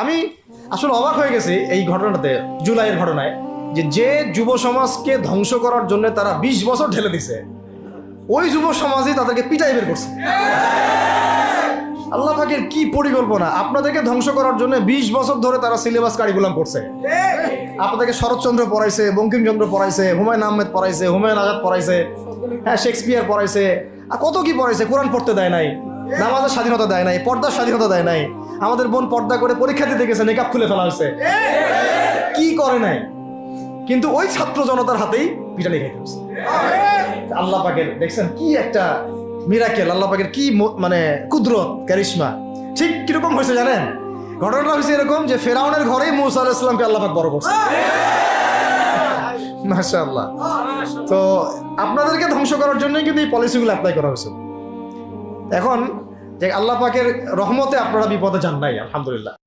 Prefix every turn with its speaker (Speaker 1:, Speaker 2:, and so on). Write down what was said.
Speaker 1: আমি আসলে অবাক হয়ে গেছি এই ঘটনাতে, জুলাইয়ের ঘটনায়, যে যুব সমাজকে ধ্বংস করার জন্য তারা 20 বছর ঢেলে দিছে, ওই যুব সমাজই তাদেরকে পিটাই বের করছে। আল্লাহ পাকের কি পরিকল্পনা! আপনাদেরকে ধ্বংস করার জন্য 20 বছর ধরে তারা সিলেবাস কারিকুলাম করছে। আপনাদেরকে শরৎচন্দ্র পড়াইছে, বঙ্কিমচন্দ্র পড়াইছে, হুমায়ুন আহমেদ পড়াইছে, হুমায়ুন আজাদ পড়াইছে, হ্যাঁ শেক্সপিয়ার পড়াইছে, আর কত কি পড়াইছে। কোরআন পড়তে দেয় নাই, নামাজের স্বাধীনতা দেয় নাই, পর্দার স্বাধীনতা দেয় নাই। আমাদের বোন পর্দা করে পরীক্ষা দিতে গেছে, নেকাব খুলে ফেলা হয়েছে, কি করে নাই। কিন্তু ওই ছাত্র জনতার হাতেই পিটানি খাইতে হচ্ছে। আল্লাহ পাকের দেখছেন কি একটা মিরাকেল, আল্লাহ পাকের কি মানে কুদরত, কারিশমা। ঠিক কিরকম হয়েছে জানেন? ঘটনাটা হয়েছে এরকম যে ফেরাউনের ঘরেই মূসা আলাইহিস সালামকে আল্লাহ পাক বড় করছে। মাশাআল্লাহ। তো আপনাদেরকে ধ্বংস করার জন্যই কিন্তু এই পলিসিগুলো অ্যাপ্লাই করা হয়েছে। এখন যে আল্লাহ পাকের রহমতে আপনারা বিপদে যান নাই, আলহামদুলিল্লাহ।